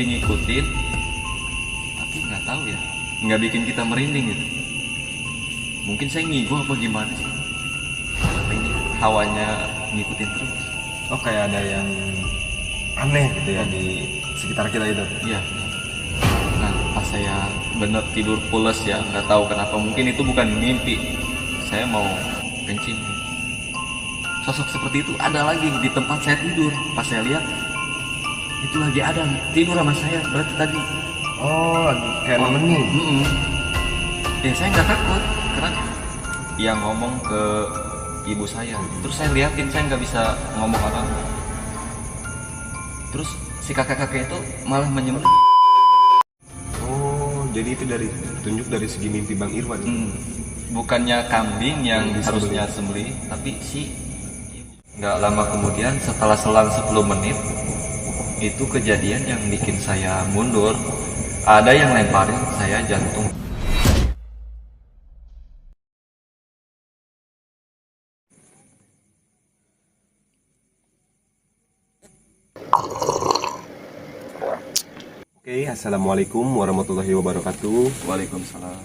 ngikutin, tapi nggak tahu ya, nggak bikin kita merinding gitu. Mungkin saya ngigo apa gimana sih? Apa ini hawanya ngikutin terus? Oh, kayak ada yang aneh gitu ya di sekitar kita itu. Iya. Nah, pas saya bener tidur pules ya, nggak tahu kenapa. Mungkin itu bukan mimpi. Saya mau kencing. Sosok seperti itu ada lagi di tempat saya tidur. Pas saya lihat, itu lagi ada tidur sama saya. Berarti tadi. Oh, lagi kayak nemenin. Ya saya nggak takut karena yang ngomong ke ibu saya. Terus saya liatin, saya nggak bisa ngomong apa. Terus si kakek-kakek itu malah menyembelih. Oh, jadi itu dari tunjuk dari segi mimpi Bang Irwan. Bukannya kambing yang Yang harusnya sembelih, tapi si nggak lama kemudian setelah selang 10 menit itu kejadian yang bikin saya mundur. Ada yang lemparin saya jantung. Oke, assalamualaikum warahmatullahi wabarakatuh. Waalaikumsalam.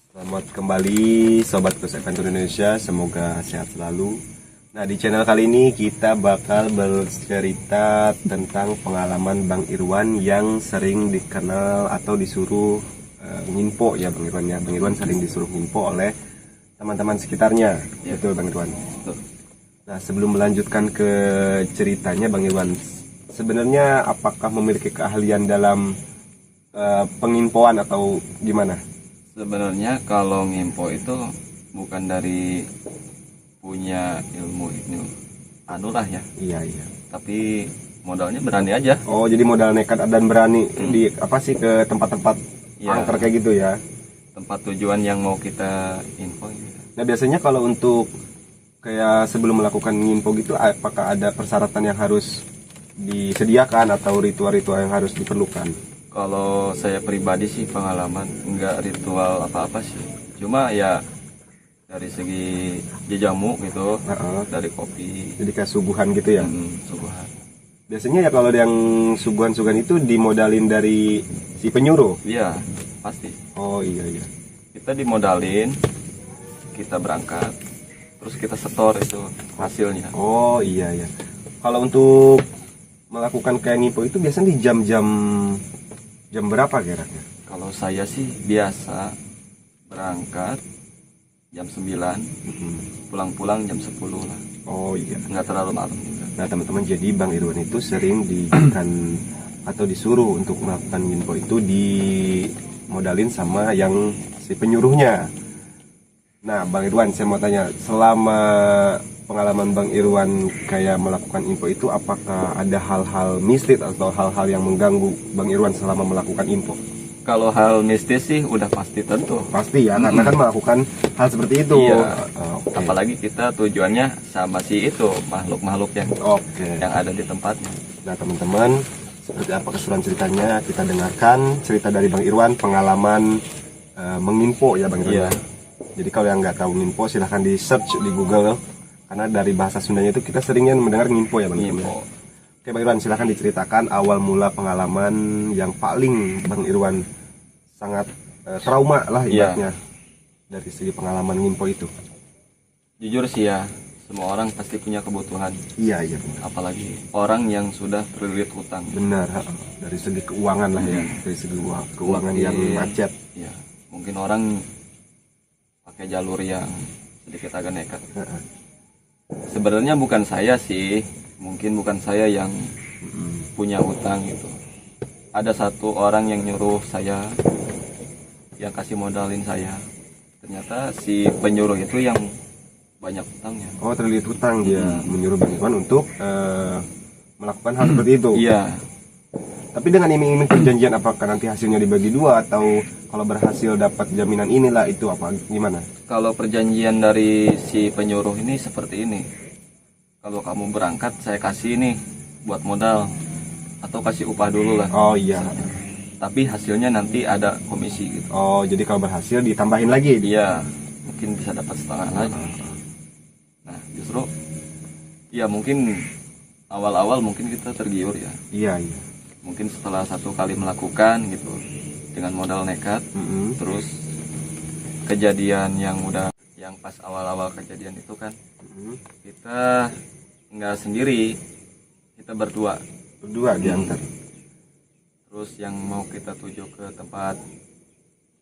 Selamat kembali Sobat Plus Adventure Indonesia, semoga sehat selalu. Nah, di channel kali ini kita bakal bercerita tentang pengalaman Bang Irwan yang sering dikenal atau disuruh nginpo ya Bang Irwan ya. Bang Irwan sering disuruh nginpo oleh teman-teman sekitarnya, betul Bang Irwan. Betul. Nah, sebelum melanjutkan ke ceritanya Bang Irwan, sebenarnya apakah memiliki keahlian dalam penginfoan atau gimana? Sebenarnya kalau ngimpo itu bukan dari punya ilmu ini anulah ya, Iya, iya. tapi modalnya berani aja. Oh, jadi modal nekat dan berani di apa sih ke tempat-tempat Ya. angker kayak gitu ya. Tempat tujuan yang mau kita info gitu. Nah, biasanya kalau untuk kayak sebelum melakukan nginfo gitu, apakah ada persyaratan yang harus disediakan atau ritual-ritual yang harus diperlukan? Kalau saya pribadi sih pengalaman nggak ritual apa-apa sih. Cuma ya dari segi jajamu gitu, Heeh. dari kopi, Jadi kayak suguhan gitu ya. suguhan. Biasanya ya kalau yang suguhan-suguhan itu dimodalin dari si penyuruh. Iya, pasti. Oh iya iya. Kita dimodalin, kita berangkat, terus kita setor itu hasilnya. Oh iya iya. Kalau untuk melakukan kayak nginfo itu biasanya di jam berapa kira-kira? Kalau saya sih biasa berangkat jam 9, pulang-pulang jam 10 lah. Oh iya. Nggak terlalu malam juga. Nah teman-teman, jadi Bang Irwan itu sering dijadikan atau disuruh untuk melakukan nginfo itu dimodalin sama yang si penyuruhnya. Nah Bang Irwan, saya mau tanya, selama pengalaman Bang Irwan kayak melakukan info itu, apakah ada hal-hal mistis atau hal-hal yang mengganggu Bang Irwan selama melakukan info? Kalau hal mistis sih udah pasti tentu. Pasti ya, karena kan melakukan hal seperti itu. Iya. Oke. Apalagi kita tujuannya sama si itu makhluk-makhluk Oke. yang ada di tempatnya. Nah teman-teman, seperti apa keseruan ceritanya, kita dengarkan cerita dari Bang Irwan, pengalaman menginfo ya Bang Irwan. Iya. Jadi kalau yang nggak tahu nginfo, silahkan di search di Google, karena dari bahasa Sundanya itu kita seringnya mendengar nginfo ya Bang Irwan. Nginfo. Oke Bang Irwan, silahkan diceritakan awal mula pengalaman yang paling Bang Irwan sangat trauma lah Iya. ibaratnya dari segi pengalaman nginfo itu. Jujur sih ya, semua orang pasti punya kebutuhan. Iya iya benar. Apalagi orang yang sudah terlilit hutang. Benar, dari segi keuangan lah ya, dari segi keuangan yang macet. Ya, mungkin orang pakai jalur yang sedikit agak nekat. Sebenarnya bukan saya sih, mungkin bukan saya yang punya hutang gitu. Ada satu orang yang nyuruh saya, yang kasih modalin saya. Ternyata si penyuruh itu yang banyak hutangnya. Oh, terlilit hutang, dia menyuruh Bang Irwan untuk melakukan hal seperti itu. Iya, Tapi dengan iming-iming perjanjian, apakah nanti hasilnya dibagi dua atau kalau berhasil dapat jaminan inilah itu apa gimana? kalau perjanjian dari si penyuruh ini seperti ini. Kalau kamu berangkat, saya kasih ini buat modal atau kasih upah dulu lah. Oh iya. Tapi hasilnya nanti ada komisi gitu. Oh, jadi kalau berhasil ditambahin lagi. Iya, mungkin bisa dapat setengah lagi. Nah, justru ya mungkin awal-awal mungkin kita tergiur ya. Iya, iya. Mungkin setelah 1 kali melakukan gitu dengan modal nekat, terus kejadian yang pas awal-awal kejadian itu kan kita nggak sendiri, kita berdua diantar. terus yang mau kita tuju ke tempat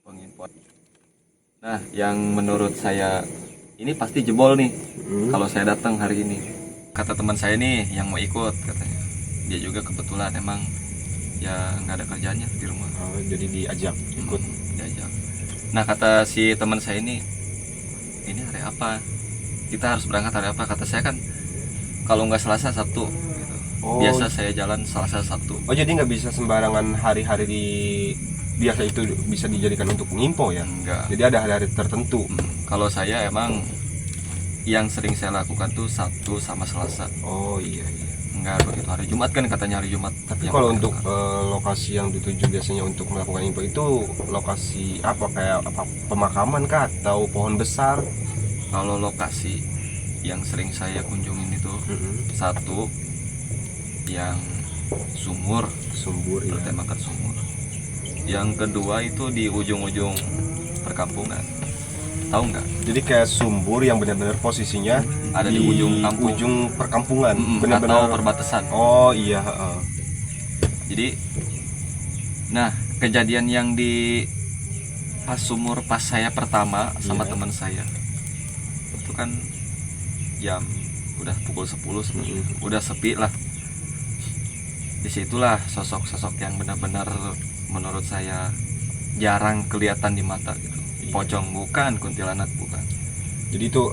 penginfoan. Nah, yang menurut saya ini pasti jebol nih kalau saya datang hari ini. Kata teman saya nih yang mau ikut, katanya dia juga kebetulan emang ya nggak ada kerjanya di rumah. Oh, jadi diajak ikut. Diajak. Nah, kata si teman saya ini hari apa, kita harus berangkat hari apa? Kata saya kan kalau nggak Selasa Sabtu gitu. Biasa saya jalan Selasa Sabtu. Oh, jadi nggak bisa sembarangan hari-hari di biasa itu bisa dijadikan untuk ngimpo ya? Enggak. Jadi ada hari-hari tertentu. Kalau saya emang yang sering saya lakukan tuh Sabtu sama Selasa. Oh iya. Enggak begitu hari Jumat kan, katanya hari Jumat. Tapi kalau untuk lokasi yang dituju biasanya untuk melakukan info itu lokasi apa, kayak apa, pemakaman kah atau pohon besar? Kalau lokasi yang sering saya kunjungin itu satu yang sumur ya. bertemakan sumur. Yang kedua itu di ujung-ujung perkampungan. Tahu nggak? Jadi kayak sumur yang benar-benar posisinya ada di ujung kampung, ujung perkampungan, benar-benar atau perbatasan. Oh iya. Jadi, nah kejadian yang di pas sumur pas saya pertama sama teman saya itu kan jam udah pukul 10 sebenarnya, udah sepi lah. Disitulah sosok-sosok yang benar-benar menurut saya jarang kelihatan di mata gitu. Pocong bukan, kuntilanak bukan. Jadi itu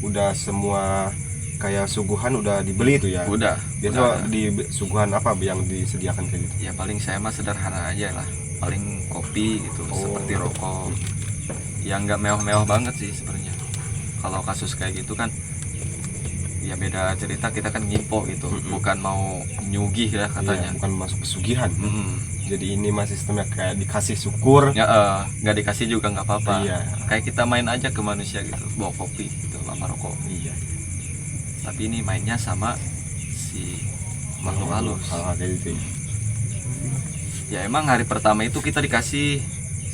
udah semua kayak suguhan udah dibeli itu ya? Udah. Biasa di suguhan apa yang disediakan kayak gitu? Ya paling saya mah sederhana aja lah. Paling kopi gitu, seperti rokok. Yang nggak mewah-mewah banget sih sebenarnya. Kalau kasus kayak gitu kan ya beda cerita, kita kan ngimpo gitu, bukan mau nyugih lah katanya. Iya, bukan masuk pesugihan. Jadi ini masih sistemnya kayak dikasih syukur. Ya nggak dikasih juga nggak apa-apa. Iya. Kayak kita main aja ke manusia gitu, bawa kopi gitu sama rokok. Iya. Tapi ini mainnya sama si makhluk halus. Hal-hal kayak gitu. Ya emang hari pertama itu kita dikasih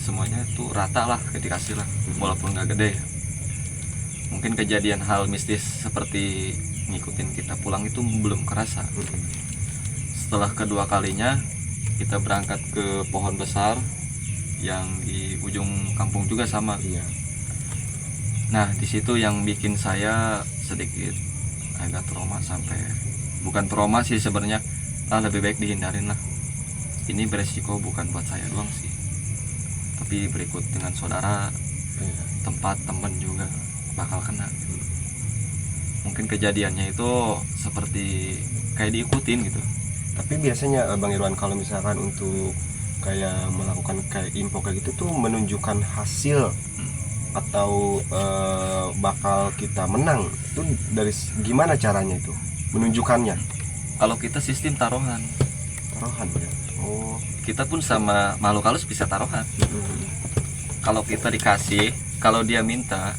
semuanya tuh rata lah, dikasih lah, walaupun nggak gede. Mungkin kejadian hal mistis seperti ngikutin kita pulang itu belum kerasa. Setelah kedua kalinya kita berangkat ke pohon besar yang di ujung kampung juga sama. Iya. Nah di situ yang bikin saya sedikit agak trauma, sampai bukan trauma sih sebenarnya, lebih baik dihindarin lah. Ini beresiko bukan buat saya doang sih, tapi berikut dengan saudara, tempat temen juga bakal kena. Mungkin kejadiannya itu seperti kayak diikutin gitu. Tapi biasanya Bang Irwan kalau misalkan untuk kayak melakukan kayak info kayak gitu tuh menunjukkan hasil atau bakal kita menang itu dari gimana caranya itu menunjukkannya? Kalau kita sistem taruhan Ya. Oh, kita pun sama makhluk halus bisa taruhan. Kalau kita dikasih, kalau dia minta,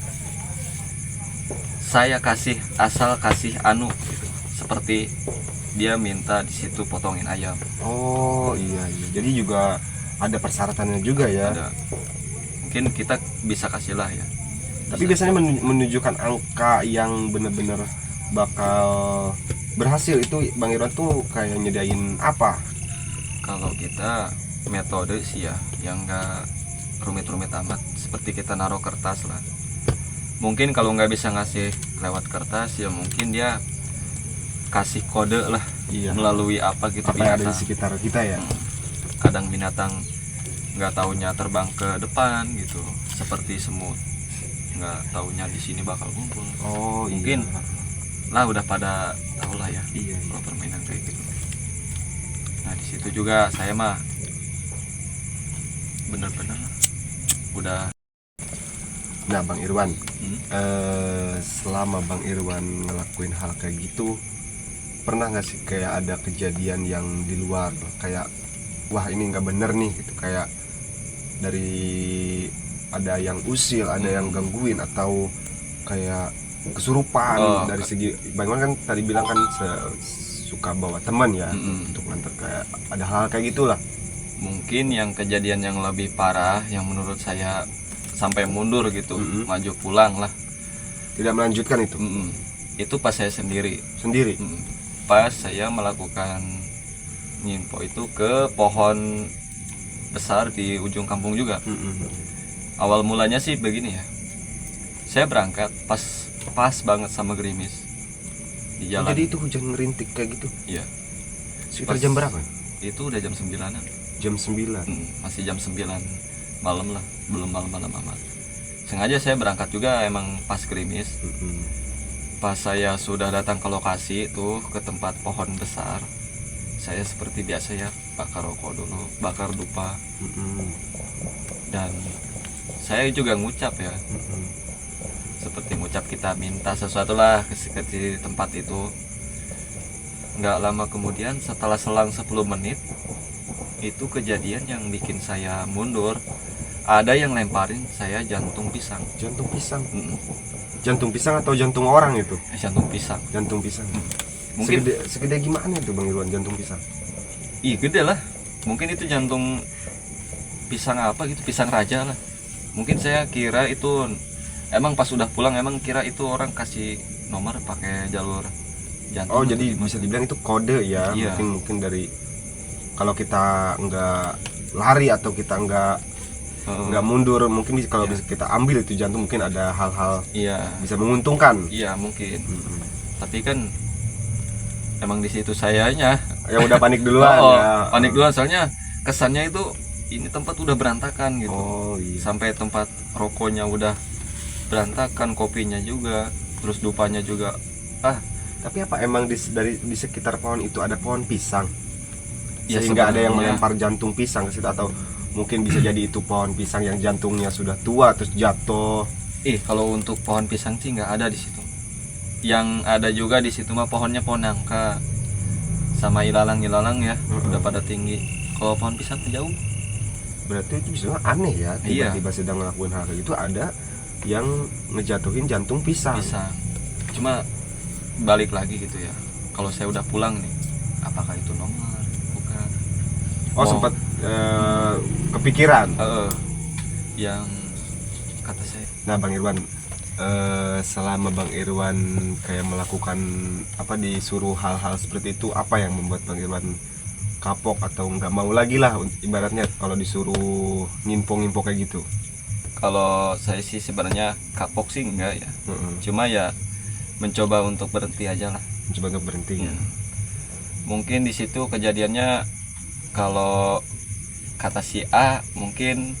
saya kasih asal kasih anu gitu. Seperti dia minta di situ potongin ayam. Oh iya. Jadi juga ada persyaratannya juga ya. Ada. Mungkin kita bisa kasih lah ya. Tapi biasanya menunjukkan angka yang benar-benar bakal berhasil itu Bang Irwan tuh kayak nyedain apa? Kalau kita metode sih ya yang enggak rumit-rumit amat, seperti kita naruh kertas lah. Mungkin kalau nggak bisa ngasih lewat kertas ya mungkin dia kasih kode lah. Iya. Melalui apa gitu, apa yang ada di sekitar kita ya. Kadang binatang nggak taunya terbang ke depan gitu, seperti semut, nggak taunya di sini bakal kumpul. Oh mungkin lah udah pada tahu lah ya. Iya. Kalau permainan kayak gitu. Nah di situ juga saya mah bener-bener udah. Nah Bang Irwan, selama Bang Irwan ngelakuin hal kayak gitu, pernah nggak sih kayak ada kejadian yang di luar kayak wah ini nggak bener nih gitu, kayak dari ada yang usil, ada yang gangguin atau kayak kesurupan? Dari segi Bang Irwan kan tadi bilang kan suka bawa teman ya untuk nganter, kayak ada hal kayak gitulah. Mungkin yang kejadian yang lebih parah yang menurut saya sampai mundur gitu, maju pulang lah, Tidak melanjutkan itu itu pas saya sendiri. sendiri. Pas saya melakukan nyimpo itu ke pohon besar di ujung kampung juga. Awal mulanya sih begini ya, saya berangkat pas banget sama gerimis di jalan. Jadi itu hujan ngerintik kayak gitu. Iya, Sekitar Pas- jam berapa? itu udah jam 9-an. Jam 9. Masih jam 9 malam lah, belum malam-malam amat. Sengaja saya berangkat juga emang pas gerimis. Pas saya sudah datang ke lokasi itu, ke tempat pohon besar, saya seperti biasa ya, bakar rokok dulu, bakar dupa, dan saya juga ngucap ya, seperti ngucap kita minta sesuatu lah di tempat itu. Nggak lama kemudian, setelah selang 10 menit, itu kejadian yang bikin saya mundur. Ada yang lemparin saya jantung pisang. Jantung pisang. Mm-mm. Jantung pisang atau jantung orang itu? Jantung pisang. Jantung pisang. Mungkin Segede gimana itu Bang Irwan jantung pisang? ih gede lah. Mungkin itu jantung pisang apa gitu, pisang raja lah. Mungkin saya kira itu emang pas udah pulang emang kira itu orang kasih nomor pakai jalur jantung. Oh, jadi bisa dibilang itu kode ya. Iya. Mungkin dari kalau kita nggak lari atau kita nggak mundur, mungkin kalau bisa kita ambil itu jantung, mungkin ada hal-hal Iya, bisa menguntungkan. iya mungkin. Tapi kan emang di situ sayanya Yang udah panik duluan ya. panik duluan, soalnya kesannya itu ini tempat udah berantakan gitu. Oh iya. Sampai tempat rokoknya udah berantakan, kopinya juga, terus dupanya juga. Tapi apa emang di sekitar pohon itu ada pohon pisang? Ya, Sehingga ada yang sebenarnya- melempar jantung pisang ke situ, atau mungkin bisa jadi itu pohon pisang yang jantungnya sudah tua terus jatuh. Kalau untuk pohon pisang sih nggak ada di situ. Yang ada juga di situ mah pohonnya pohon nangka sama ilalang ya, udah pada tinggi. Kalau pohon pisang jauh. Berarti itu bisa aneh ya, Iya. tiba-tiba sedang ngelakuin hal kayak gitu ada yang ngejatuhin jantung pisang. Cuma balik lagi gitu ya, kalau saya udah pulang nih, apakah itu nomor? Bukan. Oh, sempat kepikiran. Yang kata saya, Nah Bang Irwan, selama Bang Irwan kayak melakukan disuruh hal-hal seperti itu, apa yang membuat Bang Irwan kapok atau nggak mau lagi lah, ibaratnya kalau disuruh nginpo kayak gitu? kalau saya sih sebenarnya kapok sih enggak ya, cuma ya mencoba untuk berhenti aja lah. Coba untuk berhenti. Mungkin di situ kejadiannya, kalau kata si A mungkin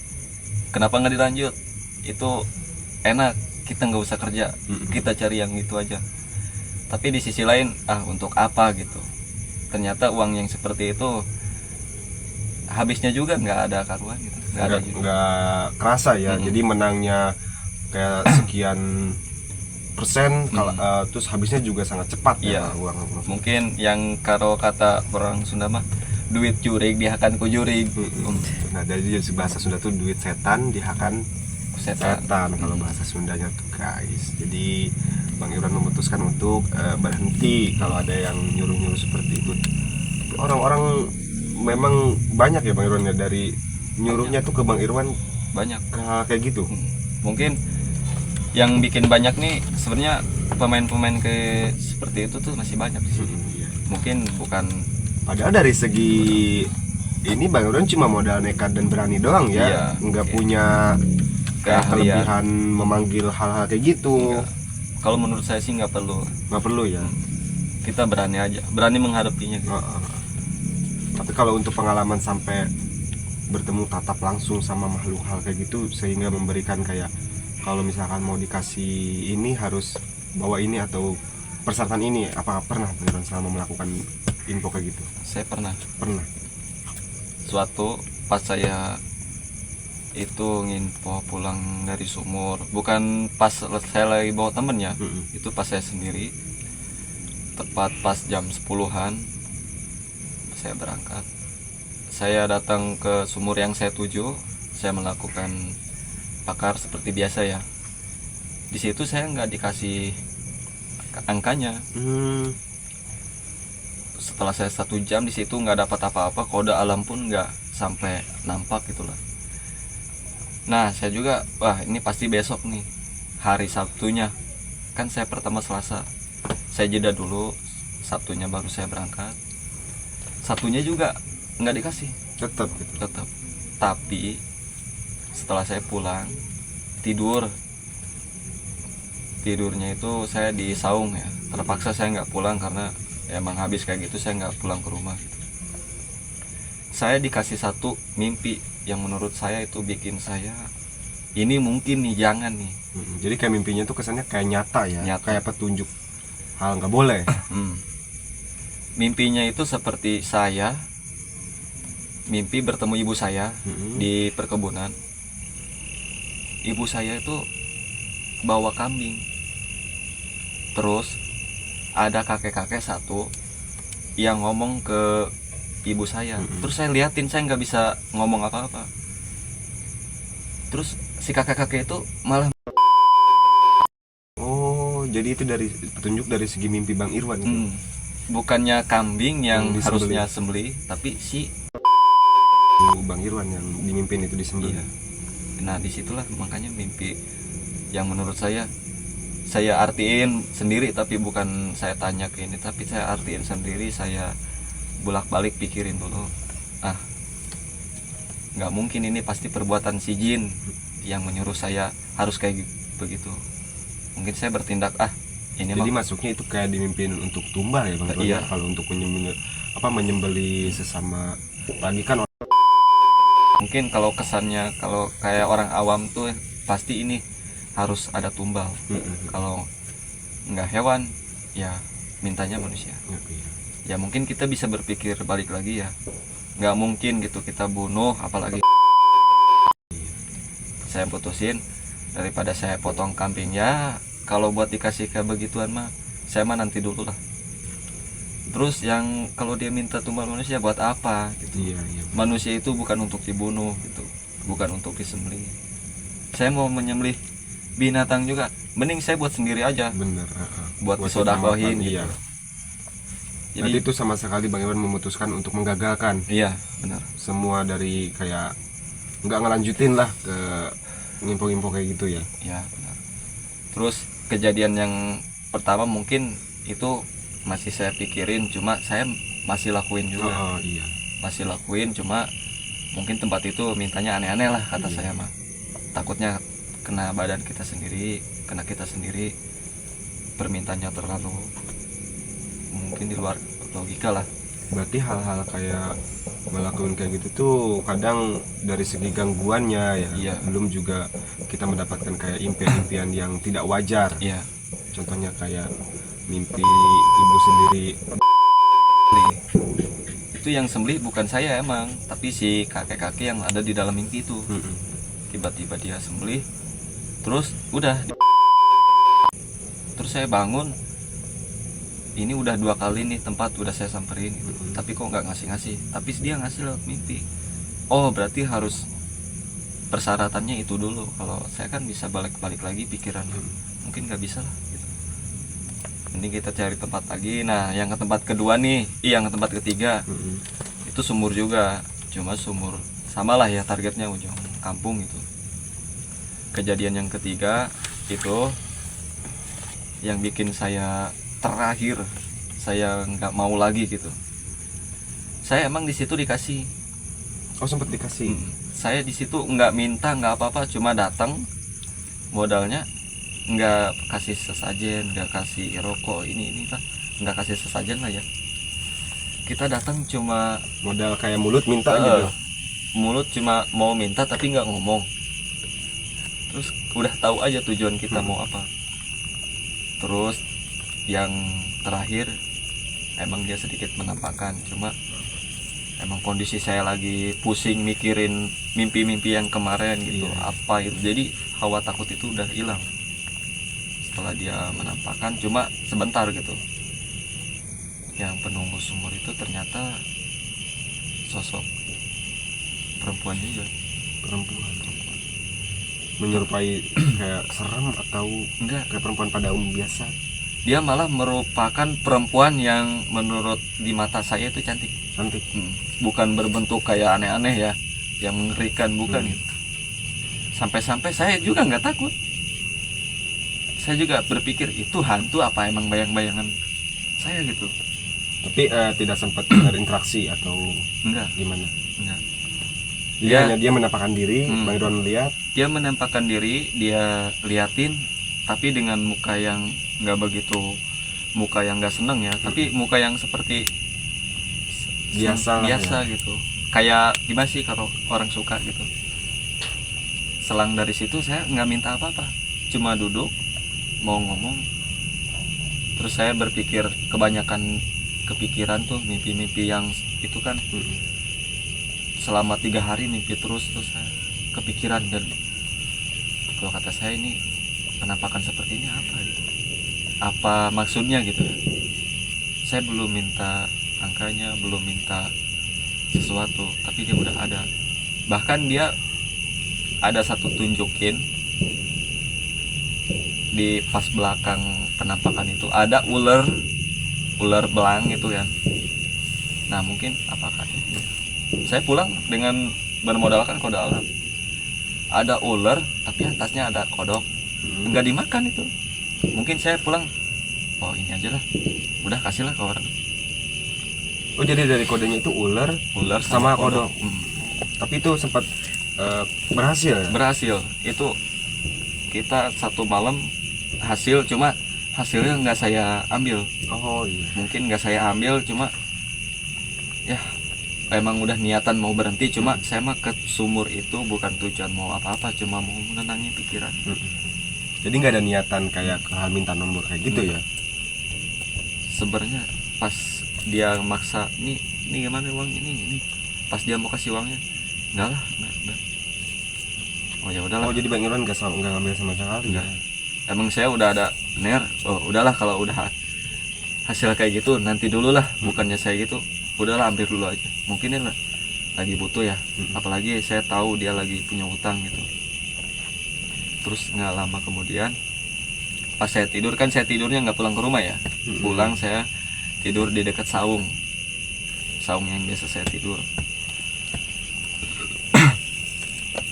kenapa nggak dilanjut, itu enak, kita nggak usah kerja, kita cari yang itu aja. Tapi di sisi lain, untuk apa gitu, ternyata uang yang seperti itu habisnya juga nggak ada karuan gitu, nggak ada juga. Nggak kerasa ya. Jadi menangnya kayak sekian persen, kalau terus habisnya juga sangat cepat Iya. ya uang. Mungkin yang kalau kata orang Sunda mah, duit jurig dihakan ku jurig. Nah dari bahasa Sunda tuh duit setan dihakan Setan. setan kalau bahasa Sundanya tuh guys. Jadi Bang Irwan memutuskan untuk berhenti kalau ada yang nyuruh-nyuruh seperti itu. Orang-orang memang banyak ya Bang Irwan ya, dari nyuruhnya tuh ke Bang Irwan Banyak. ke hal kayak gitu. Mungkin yang bikin banyak nih sebenarnya pemain-pemain kayak seperti itu tuh masih banyak di sini. Mungkin bukan. Padahal dari segi ini Bang Irwan cuma modal nekat dan berani doang ya, Iya, nggak oke. punya kayak Keahlian. kelebihan memanggil hal-hal kayak gitu. Enggak. Kalau menurut saya sih nggak perlu. Nggak perlu ya. Kita berani aja, berani menghadapinya. Gitu. Tapi kalau untuk pengalaman sampai bertemu tatap langsung sama makhluk hal kayak gitu, sehingga memberikan kayak kalau misalkan mau dikasih ini harus bawa ini atau persyaratan ini, apakah pernah beneran selama melakukan info kayak gitu? Saya pernah. Suatu Pas saya itu nginfo pulang dari sumur, bukan pas saya lagi bawa temen ya, itu pas saya sendiri, tepat pas jam 10-an saya berangkat. Saya datang ke sumur yang saya tuju, saya melakukan bakar seperti biasa ya. Di situ saya nggak dikasih angkanya, setelah saya 1 jam di situ nggak dapat apa-apa, kode alam pun nggak sampai nampak gitulah. Nah saya juga, wah ini pasti besok nih hari Sabtunya, kan saya pertama Selasa, saya jeda dulu, Sabtunya baru saya berangkat. Sabtunya juga nggak dikasih, Tetap gitu. tetap. Tapi setelah saya pulang tidurnya itu saya di saung ya, terpaksa saya nggak pulang karena emang habis kayak gitu, saya nggak pulang ke rumah gitu. Saya dikasih satu mimpi yang menurut saya itu bikin saya, ini mungkin nih, jangan nih. Jadi kayak mimpinya tuh kesannya kayak nyata ya, Nyata. kayak petunjuk hal nggak boleh. Mimpinya itu seperti saya mimpi bertemu ibu saya di perkebunan. Ibu saya itu bawa kambing, terus ada kakek-kakek satu yang ngomong ke ibu saya. Terus saya liatin, saya nggak bisa ngomong apa-apa. Terus si kakek-kakek itu malah, Oh, jadi itu dari petunjuk dari segi mimpi Bang Irwan gitu. bukannya kambing yang Yang disembelih. harusnya sembelih, tapi si Bang Irwan yang dimimpin itu disembelih. iya. Nah disitulah makanya mimpi yang menurut saya artiin sendiri, tapi bukan saya tanya ke ini, tapi saya artiin sendiri, saya bolak-balik pikirin dulu, nggak mungkin ini pasti perbuatan si jin yang menyuruh saya harus kayak begitu. Mungkin saya bertindak, ini Jadi mah masuknya itu kayak dimimpin untuk tumbal ya Bang Irwan. Iya. Kalau untuk menyembeli sesama, lagi kan mungkin kalau kesannya, kalau kayak orang awam tuh pasti ini harus ada tumbal. Kalau nggak hewan ya mintanya manusia. Ya mungkin kita bisa berpikir balik lagi ya, nggak mungkin gitu kita bunuh, apalagi saya putusin daripada saya potong kambing ya. Kalau buat dikasih kayak begituan mah saya mah nanti dulu lah. Terus yang kalau dia minta tumbal manusia buat apa gitu. Iya. Manusia itu bukan untuk dibunuh gitu, bukan untuk disembelih. Saya mau menyembelih binatang juga, mending saya buat sendiri aja, Bener. buat disodakohin gitu. Iya. Jadi Berarti itu sama sekali Bang Irwan memutuskan untuk menggagalkan iya benar. semua dari kayak nggak ngelanjutin lah ke info-info kayak gitu ya. Ya benar. Terus kejadian yang pertama mungkin itu masih saya pikirin, cuma saya masih lakuin juga. Iya. Masih lakuin, cuma mungkin tempat itu mintanya aneh-aneh lah kata saya mah. Takutnya kena badan kita sendiri, kena kita sendiri, permintaannya terlalu mungkin di luar logika lah. Berarti hal-hal kayak melakukan kayak gitu tuh kadang dari segi gangguannya ya. Iya. Belum juga kita mendapatkan kayak impian-impian yang tidak wajar. Iya. Contohnya kayak mimpi ibu sendiri. Itu yang sembelih bukan saya emang, tapi si kakek-kakek yang ada di dalam mimpi itu. Tiba-tiba dia sembelih, terus udah. Terus saya bangun, ini udah 2 kali nih tempat udah saya samperin gitu. Tapi kok nggak ngasih-ngasih, tapi dia ngasih lewat mimpi. Oh berarti harus persyaratannya itu dulu. Kalau saya kan bisa balik-balik lagi pikirannya, mungkin nggak bisa lah gitu. Mending kita cari tempat lagi. Nah yang ke tempat kedua nih, yang ke tempat ketiga itu sumur juga, cuma sumur samalah ya, targetnya ujung kampung itu. Kejadian yang ketiga itu yang bikin saya terakhir, saya nggak mau lagi gitu. Saya emang di situ dikasih. Oh sempat dikasih. Saya di situ nggak minta, nggak apa-apa, cuma datang, modalnya nggak kasih sesajen, nggak kasih rokok, ini lah, nggak kasih sesajen lah ya. Kita datang cuma Modal kayak mulut minta gitu. mulut cuma mau minta tapi nggak ngomong. Terus udah tahu aja tujuan kita mau apa. Terus yang terakhir emang dia sedikit menampakkan, cuma emang kondisi saya lagi pusing mikirin mimpi-mimpi yang kemarin gitu. Apa itu, jadi hawa takut itu udah hilang setelah dia menampakkan, cuma sebentar gitu. Yang penunggu sumur itu ternyata sosok perempuan juga. Perempuan. Menyerupai kayak serem atau Enggak, kayak perempuan pada umum biasa. dia malah merupakan perempuan yang menurut di mata saya itu cantik. Cantik. Bukan berbentuk kayak aneh-aneh ya, yang mengerikan, bukan gitu. Sampai-sampai saya juga nggak takut. Saya juga berpikir itu hantu apa emang bayang-bayangan saya gitu. Tapi tidak sempat berinteraksi atau Enggak, gimana? enggak. Hanya dia menampakkan diri, Bang Ridwan lihat. Dia menampakkan diri, dia liatin, tapi dengan muka yang nggak begitu, muka yang nggak seneng ya, tapi muka yang seperti Biasa lah ya. gitu. Kayak gimana sih kalau orang suka gitu. Selang dari situ saya nggak minta apa-apa, cuma duduk mau ngomong. Terus saya berpikir, kepikiran tuh mimpi-mimpi yang itu kan. Selama 3 hari mimpi terus saya kepikiran, dan kalau kata saya ini penampakan seperti ini apa gitu, apa maksudnya gitu. Saya belum minta angkanya, belum minta sesuatu, tapi dia udah ada. Bahkan dia ada satu tunjukin di pas belakang penampakan itu ada ular belang itu ya. Nah mungkin apakah ini, saya pulang dengan bermodalkan kode alam. Ada ular tapi atasnya ada kodok, nggak dimakan itu. Mungkin saya pulang, oh ini aja lah, udah kasihlah ke orang. Oh jadi dari kodenya itu ular sama kodok. Tapi itu sempat berhasil ya? Berhasil. Itu kita satu malam hasil, cuma hasilnya nggak saya ambil. Oh iya. Mungkin nggak saya ambil, cuma ya emang udah niatan mau berhenti. Cuma saya mah ke sumur itu bukan tujuan mau apa-apa, cuma mau menenangin pikiran. Jadi nggak ada niatan kayak minta nomor kayak gitu ya? Sebenarnya pas dia maksa, nih gimana uang ini, pas dia mau kasih uangnya, enggak lah, enggak. Oh ya udahlah. Oh jadi Bang Irwan nggak ngambil sama sekali ya? Emang saya udah ada bener, oh udahlah kalau udah hasil kayak gitu nanti dulu lah. Bukannya saya gitu, udahlah ambil dulu aja. Mungkin dia lagi butuh ya, apalagi saya tahu dia lagi punya utang gitu. Terus nggak lama kemudian pas saya tidur, kan saya tidurnya nggak pulang ke rumah ya, pulang saya tidur di dekat saung yang biasa saya tidur.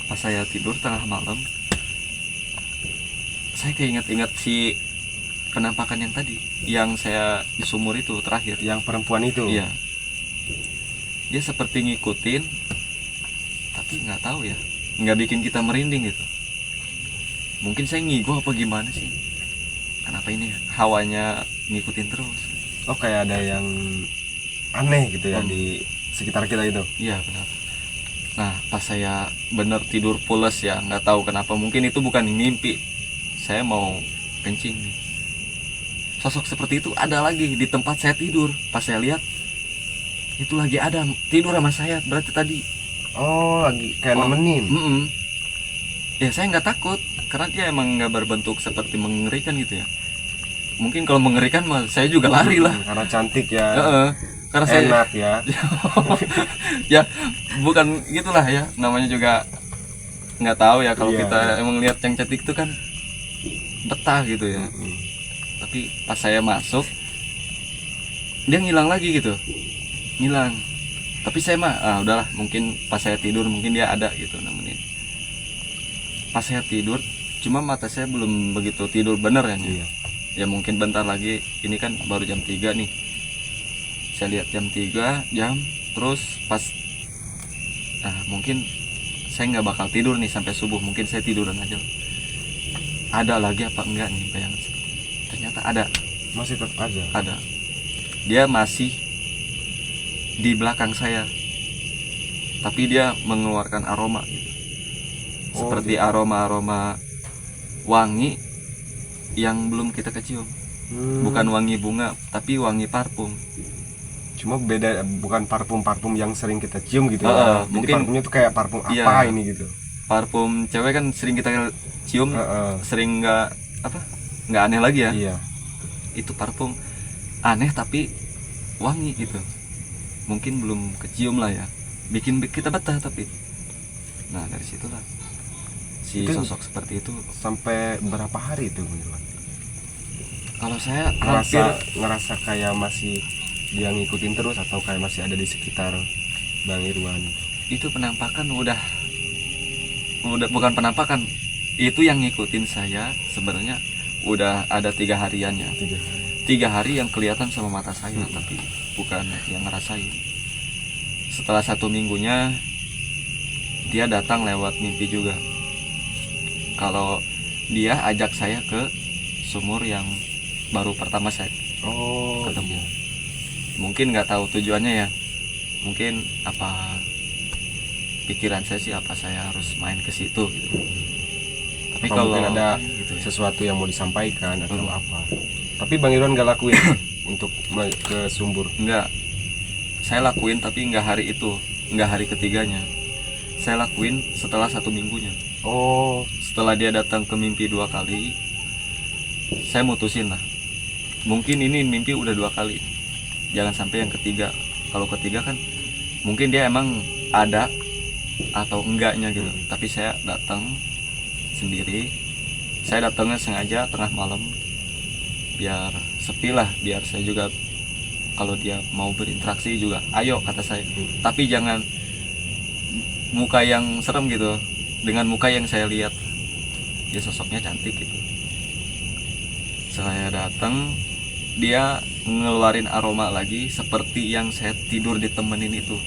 Pas saya tidur tengah malam, saya keinget-inget si penampakan yang tadi, yang saya di sumur itu terakhir. Yang perempuan itu? Iya. Dia seperti ngikutin, tapi nggak tahu ya, nggak bikin kita merinding gitu. Mungkin saya ngigo apa gimana sih? Kenapa ini hawanya ngikutin terus? Oh kayak ada yang aneh gitu ya di sekitar kita itu? Iya benar. Nah pas saya bener tidur pules ya, nggak tahu kenapa, mungkin itu bukan mimpi, saya mau kencing nih. Sosok seperti itu ada lagi di tempat saya tidur. Pas saya lihat itu lagi ada tidur sama saya, berarti tadi. Oh lagi kayak nemenin. Ya saya nggak takut karena dia emang nggak berbentuk seperti mengerikan gitu ya. Mungkin kalau mengerikan mah saya juga lari lah. Karena cantik ya. Karena enak saya, ya. ya bukan gitulah ya, namanya juga nggak tahu ya kalau Iya, kita iya. emang lihat yang cantik itu kan betah gitu ya. Tapi pas saya masuk dia ngilang lagi gitu, ngilang. Tapi saya mah udahlah, mungkin pas saya tidur mungkin dia ada gitu nemenin. Pas saya tidur, cuma mata saya belum begitu tidur bener kan ya. Iya. Ya mungkin bentar lagi, ini kan baru jam 3 nih. Saya lihat jam 3 terus pas mungkin saya nggak bakal tidur nih sampai subuh, mungkin saya tiduran aja. Ada lagi apa enggak nih bayangan seperti ini? Ternyata ada. Masih tetap Ada. Dia masih di belakang saya, tapi dia mengeluarkan aroma gitu. Seperti gitu. aroma wangi yang belum kita kecium. Bukan wangi bunga, tapi wangi parfum. Cuma beda, bukan parfum yang sering kita cium gitu ya. Jadi mungkin parfumnya tuh kayak parfum apa iya, ini gitu. Parfum cewek kan sering kita cium, sering nggak aneh lagi ya. Iya. Itu parfum aneh tapi wangi gitu. Mungkin belum kecium lah ya, bikin kita betah. Tapi nah dari situlah si Itu sosok seperti itu. Sampai berapa hari itu? Kalau saya hampir ngerasa kayak masih dia ngikutin terus atau kayak masih ada di sekitar Bang Irwan? itu penampakan udah bukan penampakan, itu yang ngikutin saya sebenarnya udah ada 3 hariannya. 3 hari yang kelihatan sama mata saya, tapi bukan yang ngerasain. Setelah 1 minggunya dia datang lewat mimpi juga. Kalau dia ajak saya ke sumur yang baru pertama saya ketemu. Mungkin nggak tahu tujuannya ya, mungkin apa pikiran saya sih, apa saya harus main ke situ gitu. Tapi Apa kalau mungkin ada gitu ya. sesuatu yang mau disampaikan atau apa? Tapi Bang Irwan gak lakuin untuk ke sumur? Enggak, saya lakuin tapi nggak hari itu, nggak hari ketiganya. Saya lakuin setelah 1 minggunya. Oh, Setelah dia datang ke mimpi 2 kali, saya mutusin lah, mungkin ini mimpi udah 2 kali, jangan sampai yang ketiga. Kalau ketiga kan mungkin dia emang ada atau enggaknya gitu. Tapi saya datang sendiri, saya datangnya sengaja tengah malam biar sepi lah, biar saya juga kalau dia mau berinteraksi juga ayo kata saya. Tapi jangan muka yang serem gitu, dengan muka yang saya lihat dia sosoknya cantik gitu. Saya datang, dia ngeluarin aroma lagi seperti yang saya tidur ditemenin itu.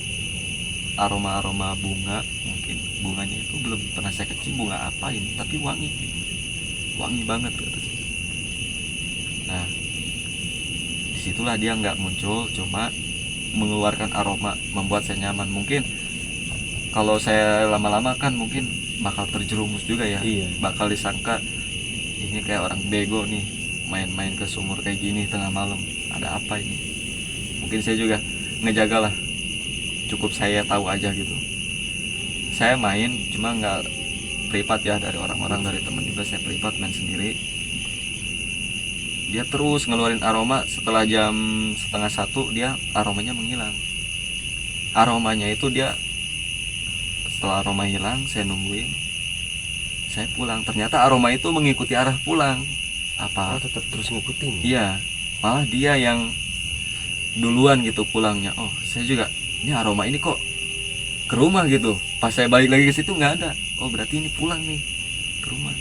Aroma bunga, mungkin bunganya itu belum pernah saya kecium bunga apa ini, tapi wangi banget kata saya. Nah, disitulah dia nggak muncul, cuma mengeluarkan aroma membuat saya nyaman. Mungkin kalau saya lama-lama kan mungkin bakal terjerumus juga ya. Iya. Bakal disangka ini kayak orang bego nih, main-main ke sumur kayak gini tengah malam, ada apa ini. Mungkin saya juga ngejaga lah, cukup saya tahu aja gitu. Saya main cuma nggak privat ya, dari orang-orang, dari teman juga saya privat main sendiri. Dia terus ngeluarin aroma. Setelah jam 12:30 dia aromanya menghilang. Aromanya itu dia, setelah aroma hilang saya nungguin, saya pulang. Ternyata aroma itu mengikuti arah pulang. Apa? tetap terus ngikutin. Iya, malah dia yang duluan gitu pulangnya. Oh, saya juga, ini aroma ini kok ke rumah gitu. Pas saya balik lagi ke situ nggak ada. Oh, berarti ini pulang nih ke rumah.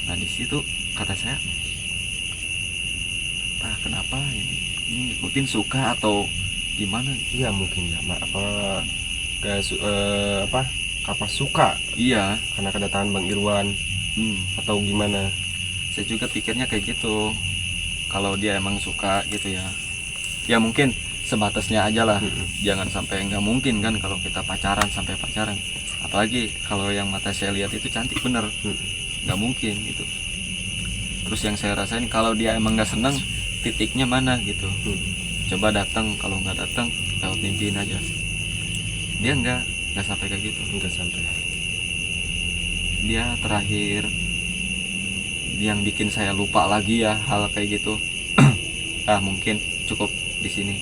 Nah, di situ kata saya, kenapa ini ngikutin, suka atau gimana? Iya mungkin ya, kayak kapas suka Iya. karena kedatangan Bang Irwan atau gimana? Saya juga pikirnya kayak gitu. Kalau dia emang suka gitu ya, ya mungkin sebatasnya aja lah. Jangan sampai, nggak mungkin kan kalau kita pacaran sampai pacaran. Apalagi kalau yang mata saya lihat itu cantik bener, nggak mungkin gitu. Terus yang saya rasain, kalau dia emang nggak seneng, titiknya mana gitu. Coba datang, kalau nggak datang lewat mimpiin aja. Dia nggak sampai kayak gitu. Enggak sampai. Dia terakhir yang bikin saya lupa lagi ya hal kayak gitu. Mungkin cukup di sini.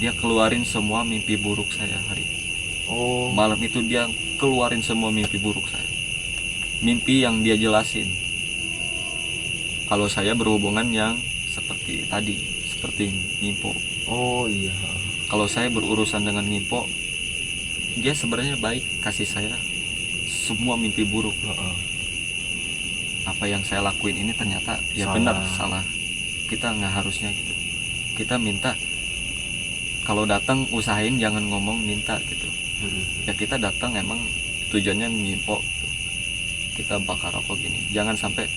Dia keluarin semua mimpi buruk saya hari. Malam itu dia keluarin semua mimpi buruk saya. Mimpi yang dia jelasin. Kalau saya berhubungan yang seperti tadi, seperti ngimpo. Oh iya. Kalau saya berurusan dengan ngimpo, dia sebenarnya baik, kasih saya semua mimpi buruk. Apa yang saya lakuin ini ternyata ya benar, salah. Kita nggak harusnya gitu. Kita minta, kalau datang usahain jangan ngomong minta gitu. Ya kita datang emang tujuannya ngimpo gitu. Kita bakar rokok gini, jangan sampai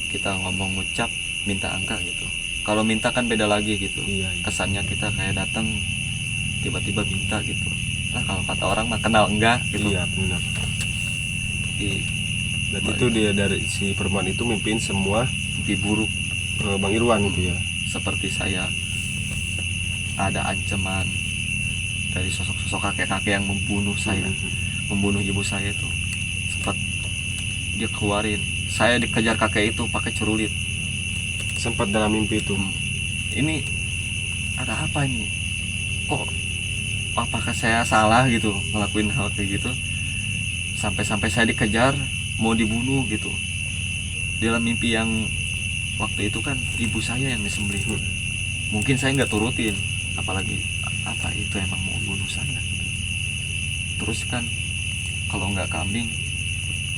kita ngomong ngucap minta angka gitu. Kalau minta kan beda lagi gitu. Iya. Kesannya kita kayak datang tiba-tiba minta gitu. Nah, kalau kata orang mah kenal enggak gitu. Iya benar. Berarti itu dia dari si perempuan itu mimpiin semua mimpi buruk Bang Irwan itu ya. seperti saya. Ada ancaman dari sosok-sosok kakek-kakek yang membunuh saya, membunuh ibu saya itu. Sempat dia keluarin, saya dikejar kakek itu pakai celurit. Sempat dalam mimpi itu. Ini ada apa ini? Kok apakah saya salah gitu ngelakuin hal kayak gitu? Sampai-sampai saya dikejar mau dibunuh gitu. Dalam mimpi yang waktu itu kan ibu saya yang disembelih. Mungkin saya nggak turutin, apalagi apa itu emang mau bunuh saya. Terus kan kalau nggak kambing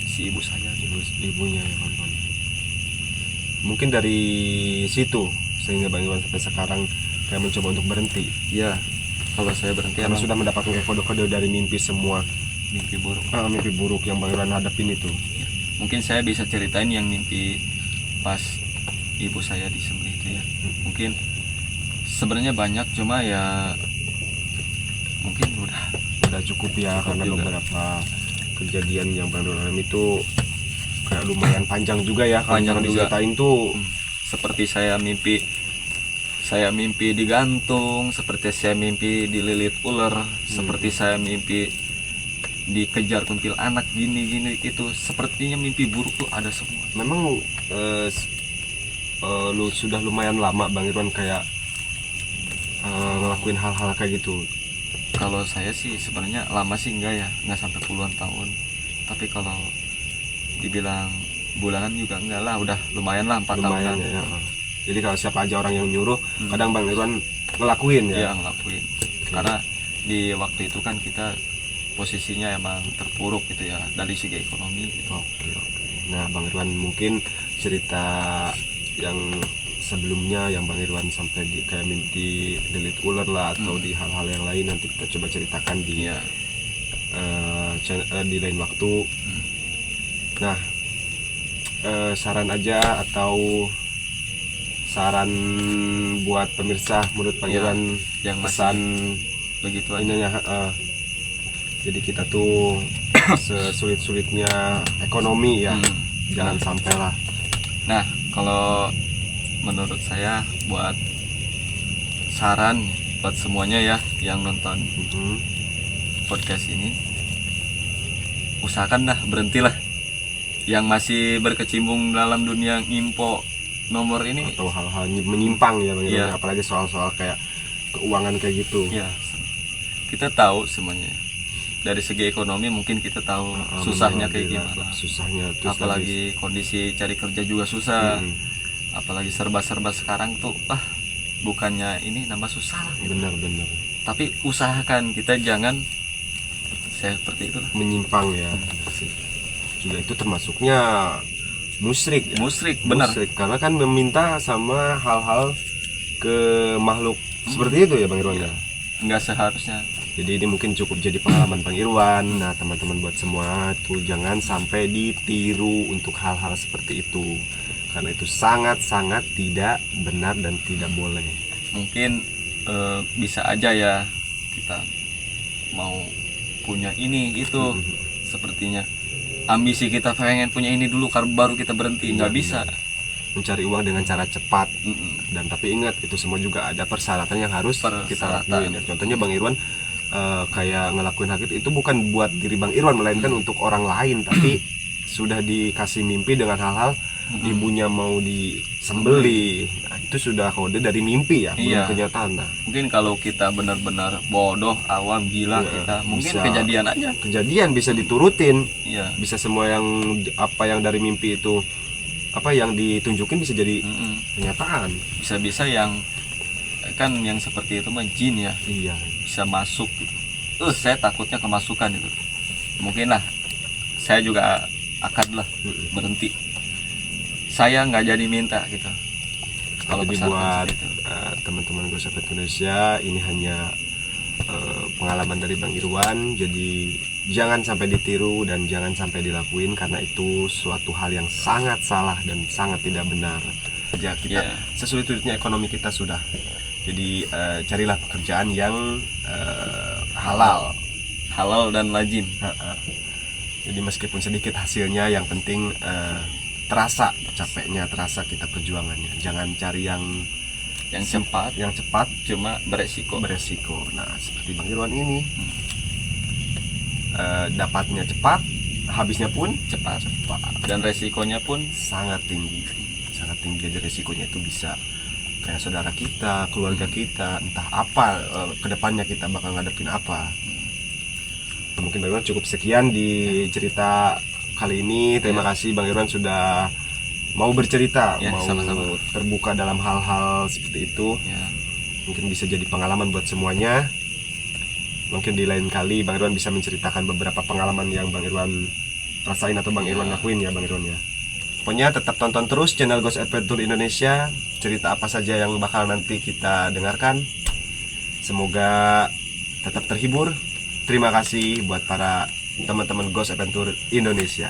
si ibu saya, ibunya ya kawan-kawan. Mungkin dari situ sehingga Bang Irwan sampai sekarang kayak mencoba untuk berhenti. ya kalau saya berhenti Karena emang sudah mendapatkan kayak kode-kode dari mimpi semua. mimpi buruk. Mimpi buruk yang Bang Irwan hadapin itu. Mungkin saya bisa ceritain yang mimpi pas ibu saya disembelih itu ya. Mungkin sebenarnya banyak, cuma ya mungkin Udah cukup ya, karena juga. beberapa kejadian yang Bang Irwan alami itu kayak lumayan panjang juga ya. Kalau Panjang yang juga. diceritain tuh Seperti saya mimpi digantung, seperti saya mimpi dililit ular, seperti saya mimpi dikejar kuntilanak gini itu. Sepertinya mimpi buruk tuh ada semua. memang lu sudah lumayan lama Bang Irwan kayak ngelakuin hal-hal kayak gitu. Kalau saya sih sebenarnya lama sih enggak ya, enggak sampai puluhan tahun. Tapi kalau dibilang bulanan juga enggak lah, udah lumayan lah 4 Lumayan tahunan. ya. Jadi kalau siapa aja orang yang nyuruh, kadang Bang Irwan ngelakuin ya. Ya ngelakuin. Karena di waktu itu kan kita posisinya emang terpuruk gitu ya dari segi ekonomi gitu. Oke. Nah, Bang Irwan mungkin cerita yang sebelumnya yang Bang Irwan sampai di kayak mimpi delit ular lah atau di hal-hal yang lain, nanti kita coba ceritakan di Iya. di lain waktu. Nah, saran aja atau saran buat pemirsa menurut Bang Iya, Irwan, yang masih pesan begitu aja. ininya jadi kita tuh sesulit-sulitnya ekonomi ya, jangan sampai lah. Nah, kalau menurut saya buat saran buat semuanya ya yang nonton podcast ini, usahakan dah berhentilah yang masih berkecimpung dalam dunia ngimpo nomor ini. Atau hal-hal menyimpang ya Bang Irwan, Iya. apalagi soal-soal kayak keuangan kayak gitu. Ya, kita tahu semuanya. Dari segi ekonomi mungkin kita tahu susahnya kayak gimana. Susahnya terus Apalagi kondisi cari kerja juga susah. lagi, Apalagi serba-serba sekarang tuh bukannya ini nambah susah lah gitu. benar-benar Tapi usahakan kita jangan seperti itu lah. menyimpang ya. Juga itu termasuknya musyrik ya. Musyrik, benar. Musyrik, karena kan meminta sama hal-hal ke makhluk seperti itu ya Bang Irwan ya. Nggak seharusnya. Jadi ini mungkin cukup jadi pengalaman Bang Irwan. Nah teman-teman buat semua tuh jangan sampai ditiru untuk hal-hal seperti itu, karena itu sangat-sangat tidak benar dan tidak boleh. Mungkin bisa aja ya kita mau punya ini itu, sepertinya ambisi kita pengen punya ini dulu baru kita berhenti. Nggak bisa. Mencari uang dengan cara cepat. Mm-mm. Dan tapi ingat, itu semua juga ada persyaratan yang harus kita Persyaratan. lakuin. Contohnya Bang Irwan kayak ngelakuin hak itu bukan buat diri Bang Irwan, melainkan untuk orang lain. Tapi sudah dikasih mimpi dengan hal-hal ibunya mau disembeli. Nah, itu sudah kode dari mimpi ya, Iya. belum kenyataan. Nah, Mungkin kalau kita benar-benar bodoh, awam, gila Iya, kita, mungkin bisa. kejadian aja. kejadian bisa diturutin, Iya. bisa semua yang apa yang dari mimpi itu apa yang ditunjukin bisa jadi Mm-mm. kenyataan. Bisa-bisa yang kan yang seperti itu mah jin ya, Iya. bisa masuk gitu. Saya takutnya kemasukan itu. Mungkin lah saya juga akan lah berhenti. Saya nggak jadi minta gitu. Kalau Jadi persyaratan buat seperti itu. teman-teman Gue Sahabat Indonesia, ini hanya pengalaman dari Bang Irwan. Jadi jangan sampai ditiru dan jangan sampai dilakuin, karena itu suatu hal yang sangat salah dan sangat tidak benar. Ya, kita Iya. sesulit-sulitnya ekonomi kita sudah. Jadi carilah pekerjaan yang halal. Halal dan lazim. Jadi meskipun sedikit hasilnya, yang penting terasa capeknya, terasa kita perjuangannya. Jangan cari yang Cepat, yang cepat cuma beresiko. beresiko. Nah, seperti Bang Irwan ini dapatnya cepat, habisnya pun Cepat. Dan resikonya pun sangat tinggi. Jadi resikonya itu bisa kayak saudara kita, keluarga kita, entah apa kedepannya kita bakal ngadepin apa. Mungkin Bang Irwan cukup sekian di cerita kali ini. Terima kasih Bang Irwan sudah mau bercerita, Ya, mau sama-sama. terbuka dalam hal-hal seperti itu. Ya, Mungkin bisa jadi pengalaman buat semuanya. Mungkin di lain kali Bang Irwan bisa menceritakan beberapa pengalaman yang Bang Irwan rasain atau Bang Irwan lakuin ya Bang Irwan ya. Pokoknya tetap tonton terus channel Ghost Adventure Indonesia. Cerita apa saja yang bakal nanti kita dengarkan, semoga tetap terhibur. Terima kasih buat para teman-teman Ghost Adventure Indonesia.